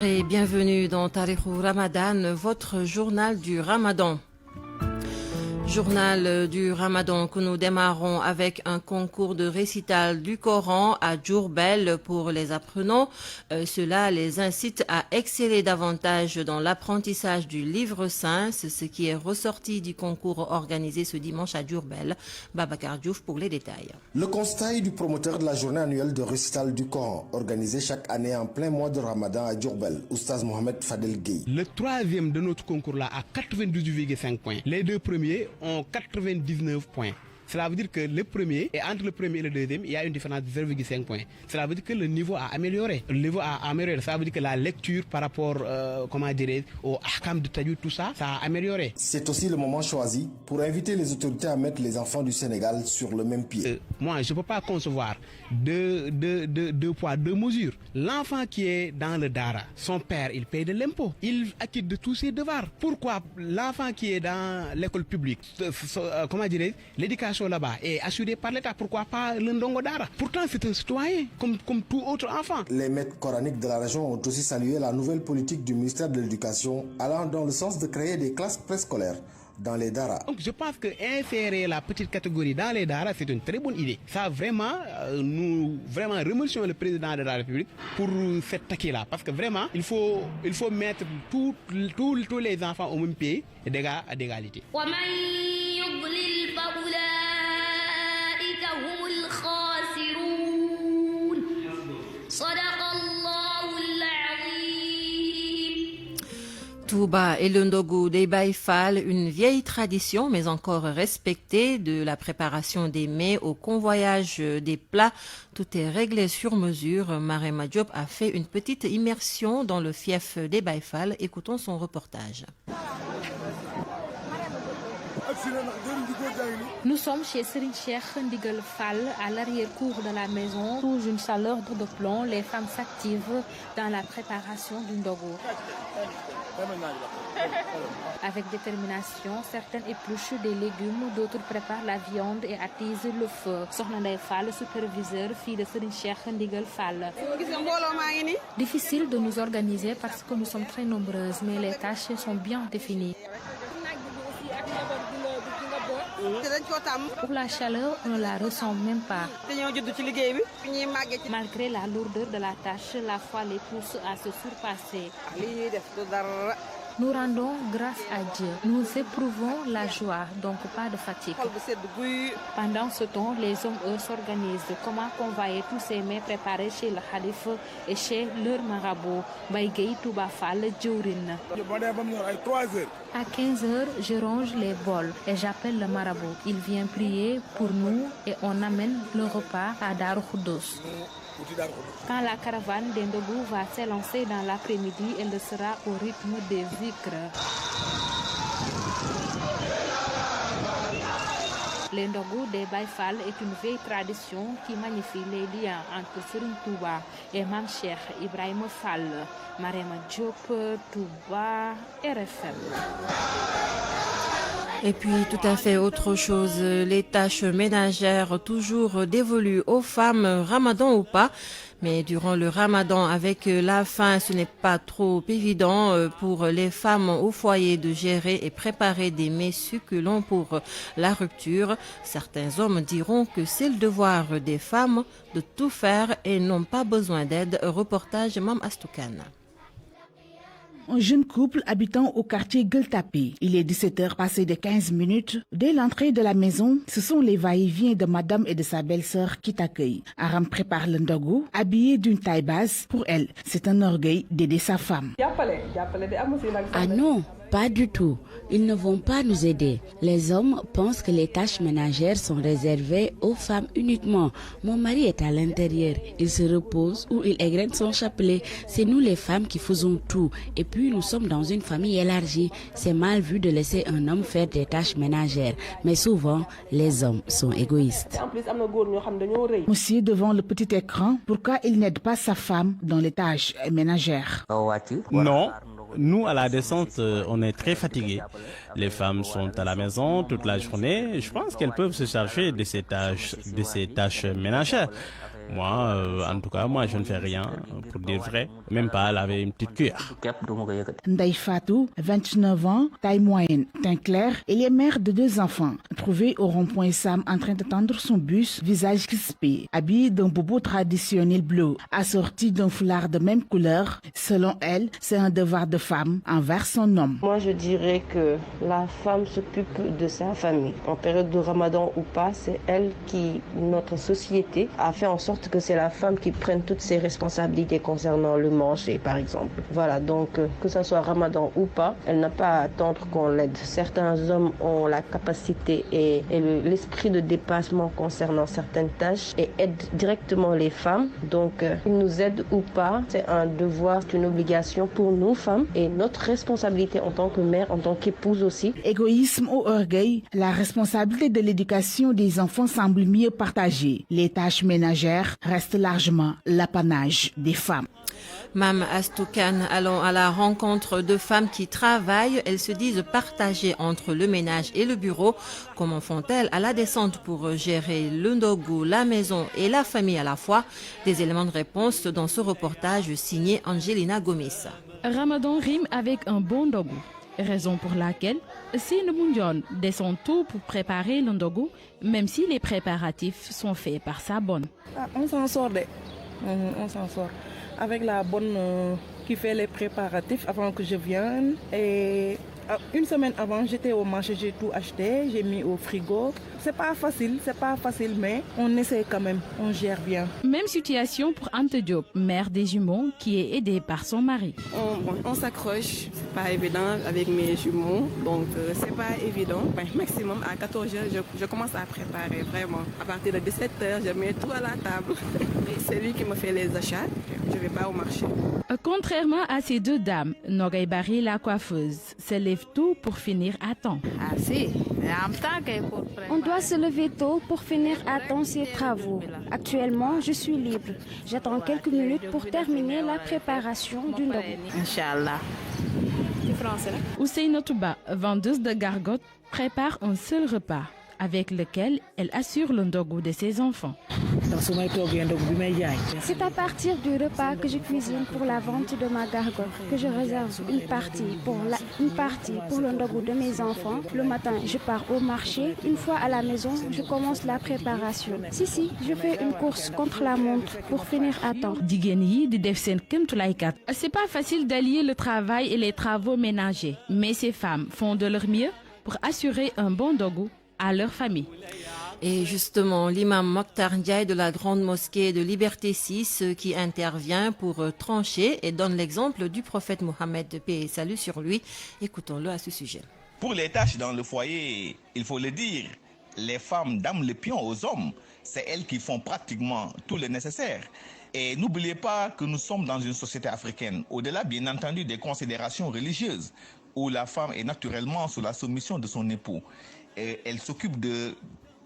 Et bienvenue dans Tarikhou Ramadan, votre journal du Ramadan. Journal du Ramadan que nous démarrons avec un concours de récital du Coran à Diourbel pour les apprenants. Cela les incite à exceller davantage dans l'apprentissage du livre saint. C'est ce qui est ressorti du concours organisé ce dimanche à Diourbel. Babacar Diouf pour les détails. Le constat est du promoteur de la journée annuelle de récital du Coran, organisée chaque année en plein mois de Ramadan à Diourbel, Oustaz Mohamed Fadel Gueye. Le troisième de notre concours-là a 92,5 points. Les deux premiers ont 99 points. Cela veut dire que le premier, et entre le premier et le deuxième, il y a une différence de 0,5 points. Cela veut dire que le niveau a amélioré. Le niveau a amélioré. Ça veut dire que la lecture par rapport, au ahkam de tajwid, tout ça, ça a amélioré. C'est aussi le moment choisi pour inviter les autorités à mettre les enfants du Sénégal sur le même pied. Moi, je ne peux pas concevoir deux poids, deux mesures. L'enfant qui est dans le Dara, son père, il paye de l'impôt. Il acquitte de tous ses devoirs. Pourquoi l'enfant qui est dans l'école publique, l'éducation là-bas est assurée par l'État, pourquoi pas le Ndongo Dara? Pourtant, c'est un citoyen, comme tout autre enfant. Les maîtres coraniques de la région ont aussi salué la nouvelle politique du ministère de l'Éducation allant dans le sens de créer des classes préscolaires dans les Dara. Donc je pense que insérer la petite catégorie dans les Dara, c'est une très bonne idée. Ça vraiment, nous remercions le président de la République pour cette taquet-là. Parce que vraiment, il faut mettre tous les enfants au même pied et à d'égalité. Touba et le Ndogu des Baïfal, une vieille tradition mais encore respectée de la préparation des mets au convoyage des plats. Tout est réglé sur mesure. Marema Diop a fait une petite immersion dans le fief des Baïfal. Écoutons son reportage. Nous sommes chez Serigne Cheikh Ndigal Fall, à l'arrière-cour de la maison. Sous une chaleur de plomb, les femmes s'activent dans la préparation du ndogo. Avec détermination, certaines épluchent des légumes, d'autres préparent la viande et attisent le feu. Sokhna Ndeye Fall, superviseur, fille de Serigne Cheikh Ndigal Fall. Difficile de nous organiser parce que nous sommes très nombreuses, mais les tâches sont bien définies. Pour la chaleur, on ne la ressent même pas. Malgré la lourdeur de la tâche, la foi les pousse à se surpasser. Nous rendons grâce à Dieu. Nous éprouvons la joie, donc pas de fatigue. Pendant ce temps, les hommes, eux, s'organisent. Comment convoyer tous ces mets préparés chez le Khalif et chez leur marabout, Baïgei Touba Fall, Djourine. À 15h, je range les bols et j'appelle le marabout. Il vient prier pour nous et on amène le repas à Darou Khoudoss. Quand la caravane des Ndogu va s'élancer dans l'après-midi, elle sera au rythme des zikrs. Le Ndogu des Baïfal est une vieille tradition qui magnifie les liens entre Serigne Touba et Mame Cheikh Ibrahima Fall. Marema Diop, Touba, RFM. Et puis tout à fait autre chose, les tâches ménagères toujours dévolues aux femmes, Ramadan ou pas. Mais durant le Ramadan, avec la faim, ce n'est pas trop évident pour les femmes au foyer de gérer et préparer des mets succulents pour la rupture. Certains hommes diront que c'est le devoir des femmes de tout faire et n'ont pas besoin d'aide. Reportage Mam Astoukan. Un jeune couple habitant au quartier Gueltapé. Il est 17h passé de 15 minutes. Dès l'entrée de la maison, ce sont les va-et-vient de madame et de sa belle-sœur qui t'accueillent. Aram prépare le ndogu, habillée d'une taille basse. Pour elle, c'est un orgueil d'aider sa femme. Ah non, pas du tout. Ils ne vont pas nous aider. Les hommes pensent que les tâches ménagères sont réservées aux femmes uniquement. Mon mari est à l'intérieur. Il se repose ou il égrène son chapelet. C'est nous les femmes qui faisons tout. Et puis nous sommes dans une famille élargie. C'est mal vu de laisser un homme faire des tâches ménagères. Mais souvent, les hommes sont égoïstes. Monsieur devant le petit écran, pourquoi il n'aide pas sa femme dans les tâches ménagères? Non. Nous, à la descente, on est très fatigués. Les femmes sont à la maison toute la journée. Je pense qu'elles peuvent se charger de ces tâches ménagères. Moi, en tout cas, je ne fais rien, pour dire vrai, même pas laver une petite cuillère. Ndaï Fatou, 29 ans, taille moyenne, teint clair, elle est mère de 2 enfants. Trouvée au rond-point Sam en train d'attendre son bus, visage crispé, habillée d'un boubou traditionnel bleu, assorti d'un foulard de même couleur. Selon elle, c'est un devoir de femme envers son homme. Moi, je dirais que la femme s'occupe de sa famille. En période de Ramadan ou pas, c'est elle qui, notre société, a fait en sorte que c'est la femme qui prenne toutes ses responsabilités concernant le manger, par exemple. Voilà, donc que ce soit Ramadan ou pas, elle n'a pas à attendre qu'on l'aide. Certains hommes ont la capacité et l'esprit de dépassement concernant certaines tâches et aident directement les femmes. Donc, ils nous aident ou pas, c'est un devoir, c'est une obligation pour nous femmes et notre responsabilité en tant que mère, en tant qu'épouse aussi. Égoïsme ou orgueil, la responsabilité de l'éducation des enfants semble mieux partagée. Les tâches ménagères restent largement l'apanage des femmes. Mam Astoukan, allons à la rencontre de femmes qui travaillent. Elles se disent partagées entre le ménage et le bureau. Comment font-elles à la descente pour gérer le ndogu, la maison et la famille à la fois? Des éléments de réponse dans ce reportage signé Angelina Gomis. Ramadan rime avec un bon ndogu. Raison pour laquelle Sine Moundion descend tout pour préparer le ndogu, même si les préparatifs sont faits par sa bonne. On s'en sort, on s'en sort. Avec la bonne qui fait les préparatifs avant que je vienne. Et une semaine avant, j'étais au marché, j'ai tout acheté, j'ai mis au frigo. C'est pas facile, mais on essaie quand même, on gère bien. Même situation pour Ante Diop, mère des jumeaux, qui est aidée par son mari. On s'accroche, c'est pas évident avec mes jumeaux, donc c'est pas évident. Maximum à 14h, je commence à préparer vraiment. À partir de 17h, je mets tout à la table. C'est lui qui me fait les achats, je vais pas au marché. Contrairement à ces 2 dames, Nogay Barry, la coiffeuse, se lève tôt pour finir à temps. Ah si, on doit se lever tôt pour finir à temps ses travaux. Actuellement, je suis libre. J'attends quelques minutes pour terminer la préparation du ndogu. Inch'Allah. Ousseïna Touba, vendeuse de gargotes, prépare un seul repas avec lequel elle assure le ndogu de ses enfants. C'est à partir du repas que je cuisine pour la vente de ma gargote que je réserve une partie pour le ndogu de mes enfants. Le matin, je pars au marché. Une fois à la maison, je commence la préparation. Si, je fais une course contre la montre pour finir à temps. C'est pas facile d'allier le travail et les travaux ménagers, mais ces femmes font de leur mieux pour assurer un bon ndogu à leur famille. Et justement, l'imam Mokhtar Ndiaye de la Grande Mosquée de Liberté 6 qui intervient pour trancher et donne l'exemple du prophète Mohammed, paix et salut sur lui. Écoutons-le à ce sujet. Pour les tâches dans le foyer, il faut le dire, les femmes dament le pion aux hommes. C'est elles qui font pratiquement tout le nécessaire. Et n'oubliez pas que nous sommes dans une société africaine, au-delà bien entendu des considérations religieuses, où la femme est naturellement sous la soumission de son époux. Et elle s'occupe de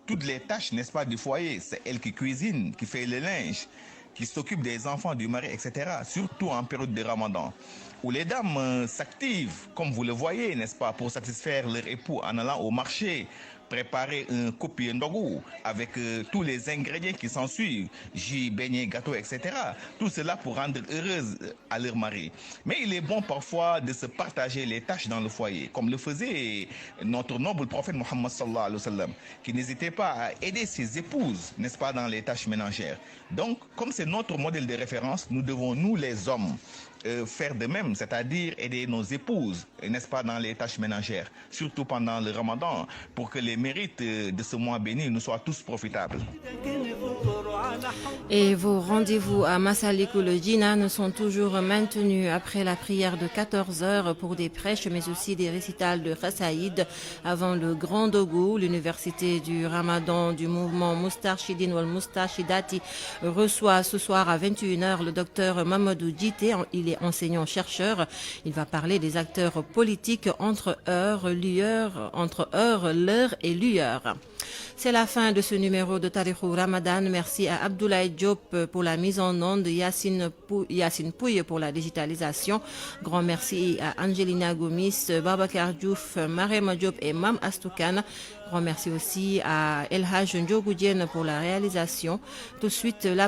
toutes les tâches, n'est-ce pas, du foyer. C'est elle qui cuisine, qui fait le linge, qui s'occupe des enfants, du mari, etc. Surtout en période de Ramadan, où les dames s'activent, comme vous le voyez, n'est-ce pas, pour satisfaire leur époux en allant au marché, préparer un copier ndogu avec tous les ingrédients qui s'en suivent, jus, beignets, gâteaux, etc. Tout cela pour rendre heureuse à leur mari. Mais il est bon parfois de se partager les tâches dans le foyer, comme le faisait notre noble prophète Mohammed sallallahu alayhi wa sallam, qui n'hésitait pas à aider ses épouses, n'est-ce pas, dans les tâches ménagères. Donc, comme c'est notre modèle de référence, nous devons, nous les hommes, faire de même, c'est-à-dire aider nos épouses, n'est-ce pas, dans les tâches ménagères, surtout pendant le Ramadan, pour que les mérites de ce mois béni nous soient tous profitables. Et vos rendez-vous à Massalikul Jinan sont toujours maintenus après la prière de 14h pour des prêches, mais aussi des récitals de Khasaïd avant le Grand Ndogu. L'université du Ramadan du mouvement Moustarchidine wal Moustarchidati reçoit ce soir à 21h le docteur Mamadou Djité. Il est enseignant-chercheur. Il va parler des acteurs politiques entre heure, l'heure et lueur. C'est la fin de ce numéro de Tarikhou Ramadan. Merci à Abdoulaye Diop pour la mise en onde, Yacine Pouye pour la digitalisation. Grand merci à Angelina Gomis, Babacar Diouf, Marema Diop et Mam Astoukan. Grand merci aussi à El Hadj Ndiogoudjen pour la réalisation. Tout de suite, la